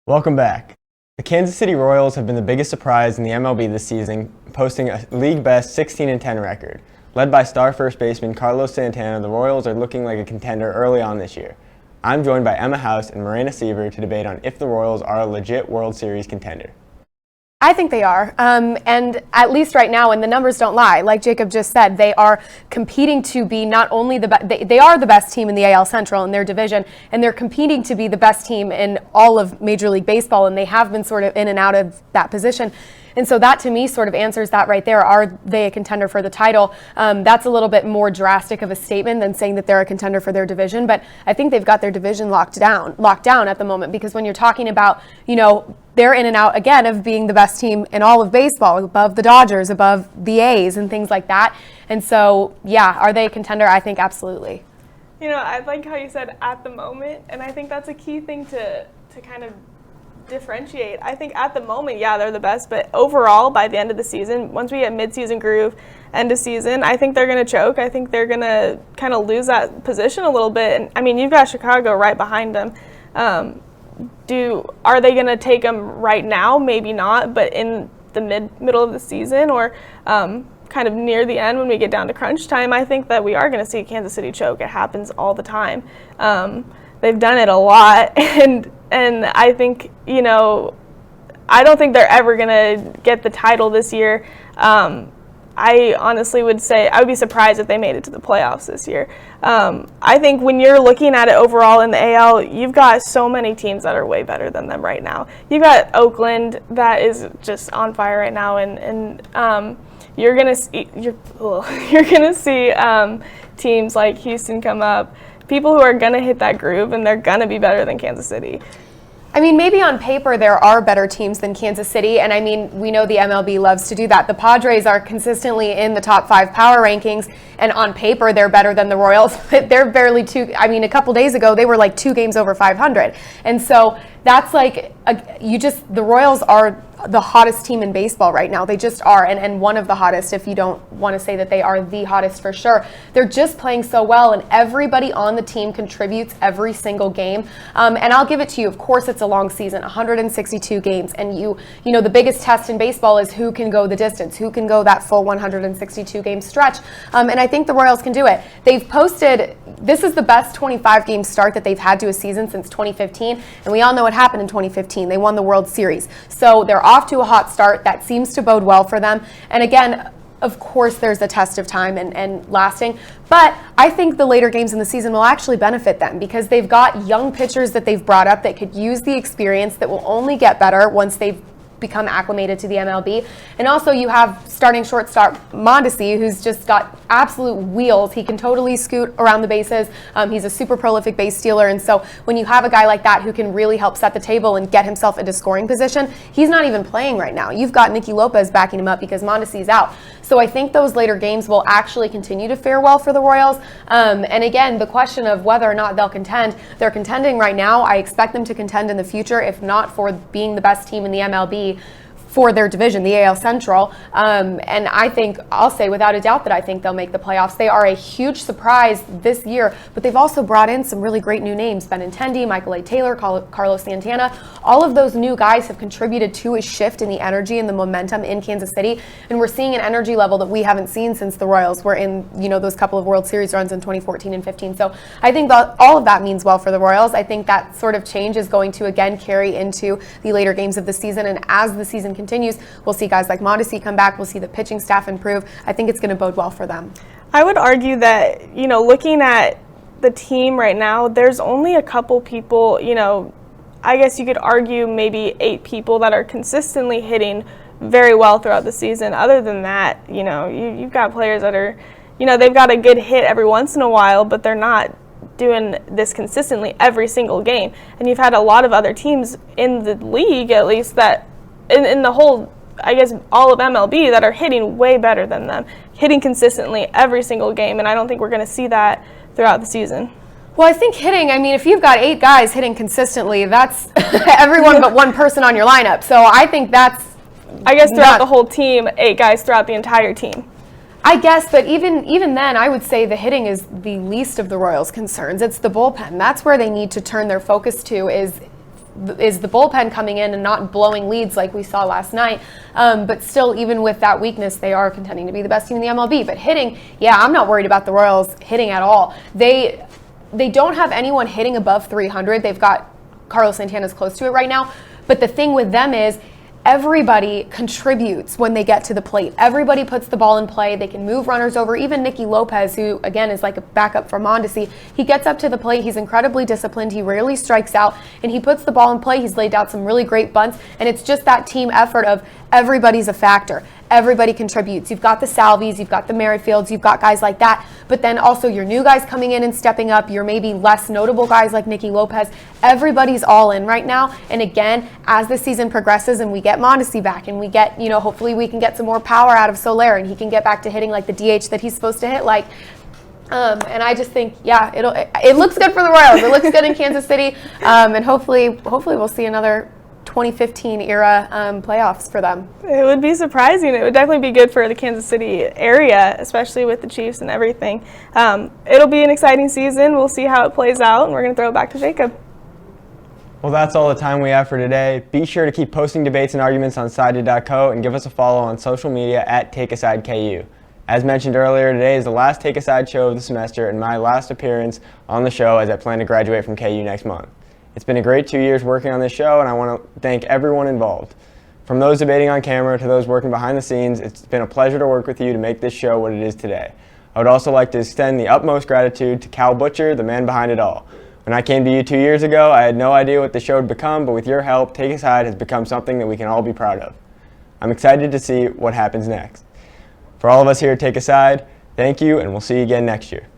Welcome back. The Kansas City Royals have been the biggest surprise in the MLB this season, posting a league-best 16-10 record. Led by star first baseman Carlos Santana, the Royals are looking like a contender early on this year. I'm joined by Emma House and Marena Sever to debate on if the Royals are a legit World Series contender. I think they are, and at least right now, and the numbers don't lie, like Jacob just said, they are competing to be not only they are the best team in the AL Central in their division, and they're competing to be the best team in all of Major League Baseball, and they have been sort of in and out of that position. And so that, to me, sort of answers that right there. Are they a contender for the title? That's a little bit more drastic of a statement than saying that they're a contender for their division. But I think they've got their division locked down at the moment, because when you're talking about, they're in and out, again, of being the best team in all of baseball, above the Dodgers, above the A's, and things like that. And so, yeah, are they a contender? I think absolutely. I like how you said at the moment, and I think that's a key thing to kind of differentiate. I think at the moment, yeah, they're the best, but overall, by the end of the season, once we get mid-season groove, end of season, I think they're going to choke. I think they're going to kind of lose that position a little bit. And I mean, you've got Chicago right behind them. Are they going to take them right now? Maybe not, but in the middle of the season or kind of near the end when we get down to crunch time, I think that we are going to see Kansas City choke. It happens all the time. They've done it a lot, and I think, I don't think they're ever going to get the title this year. I honestly would say I would be surprised if they made it to the playoffs this year. I think when you're looking at it overall in the AL, you've got so many teams that are way better than them right now. You've got Oakland that is just on fire right now, and you're gonna see teams like Houston come up. People who are going to hit that groove, and they're going to be better than Kansas City. I mean, maybe on paper there are better teams than Kansas City, and I mean, we know the MLB loves to do that. The Padres are consistently in the top 5 power rankings, and on paper they're better than the Royals, but they're barely a couple days ago they were like 2 games over 500. And so that's like, the Royals are the hottest team in baseball right now. They just are, and one of the hottest, if you don't want to say that they are the hottest for sure. They're just playing so well, and everybody on the team contributes every single game. And I'll give it to you, of course it's a long season, 162 games, and the biggest test in baseball is who can go the distance, who can go that full 162 game stretch. And I think the Royals can do it. They've posted, this is the best 25 game start that they've had to a season since 2015, and we all know what happened in 2015. They won the World Series. So they're off to a hot start. That seems to bode well for them. And again, of course, there's a test of time and lasting, but I think the later games in the season will actually benefit them because they've got young pitchers that they've brought up that could use the experience that will only get better once they've become acclimated to the MLB. And also you have starting shortstop Mondesi, who's just got absolute wheels. He can totally scoot around the bases. He's a super prolific base stealer. And so when you have a guy like that who can really help set the table and get himself into scoring position, he's not even playing right now. You've got Nicky Lopez backing him up because Mondesi's out. So I think those later games will actually continue to fare well for the Royals. And again, the question of whether or not they'll contend, they're contending right now. I expect them to contend in the future, if not for being the best team in the MLB for their division, the AL Central. And I think, I'll say without a doubt that I think they'll make the playoffs. They are a huge surprise this year, but they've also brought in some really great new names. Benintendi, Michael A. Taylor, Carlos Santana. All of those new guys have contributed to a shift in the energy and the momentum in Kansas City. And we're seeing an energy level that we haven't seen since the Royals were in, those couple of World Series runs in 2014 and 15. So I think all of that means well for the Royals. I think that sort of change is going to again carry into the later games of the season. And as the season continues, we'll see guys like Mondesi come back. We'll see the pitching staff improve. I think it's going to bode well for them. I would argue that, looking at the team right now, there's only a couple people, I guess you could argue maybe 8 people that are consistently hitting very well throughout the season. Other than that, you've got players that are, they've got a good hit every once in a while, but they're not doing this consistently every single game. And you've had a lot of other teams in the league, at least, that in the whole, I guess, all of MLB that are hitting way better than them, hitting consistently every single game, and I don't think we're going to see that throughout the season. Well, I think hitting, if you've got 8 guys hitting consistently, that's everyone but one person on your lineup. So I think that's, I guess, throughout the whole team, 8 guys throughout the entire team. I guess, but even then, I would say the hitting is the least of the Royals' concerns. It's the bullpen. That's where they need to turn their focus to, is is the bullpen coming in and not blowing leads like we saw last night. But still, even with that weakness, they are contending to be the best team in the MLB. But hitting, yeah, I'm not worried about the Royals hitting at all. They don't have anyone hitting above 300. They've got Carlos Santana's close to it right now. But the thing with them is everybody contributes when they get to the plate. Everybody puts the ball in play. They can move runners over. Even Nicky Lopez, who, again, is like a backup for Mondesi, he gets up to the plate. He's incredibly disciplined. He rarely strikes out, and he puts the ball in play. He's laid out some really great bunts, and it's just that team effort of everybody's a factor. Everybody contributes. You've got the Salvies, you've got the Merrifields, you've got guys like that, but then also your new guys coming in and stepping up, your maybe less notable guys like Nicky Lopez. Everybody's all in right now, and again, as the season progresses and we get Mondesi back and we get, hopefully we can get some more power out of Soler and he can get back to hitting like the DH that he's supposed to hit like. And I just think, yeah, it looks good for the Royals. It looks good in Kansas City, and hopefully we'll see another 2015 era playoffs for them. It would be surprising. It would definitely be good for the Kansas City area, especially with the Chiefs and everything. It'll be an exciting season. We'll see how it plays out, and we're going to throw it back to Jacob. Well, that's all the time we have for today. Be sure to keep posting debates and arguments on sided.co and give us a follow on social media at TakeAsideKU. As mentioned earlier, today is the last Take Aside show of the semester and my last appearance on the show as I plan to graduate from KU next month. It's been a great 2 years working on this show, and I want to thank everyone involved. From those debating on camera to those working behind the scenes, it's been a pleasure to work with you to make this show what it is today. I would also like to extend the utmost gratitude to Cal Butcher, the man behind it all. When I came to you 2 years ago, I had no idea what the show would become, but with your help, Take Aside has become something that we can all be proud of. I'm excited to see what happens next. For all of us here at Take Aside, thank you, and we'll see you again next year.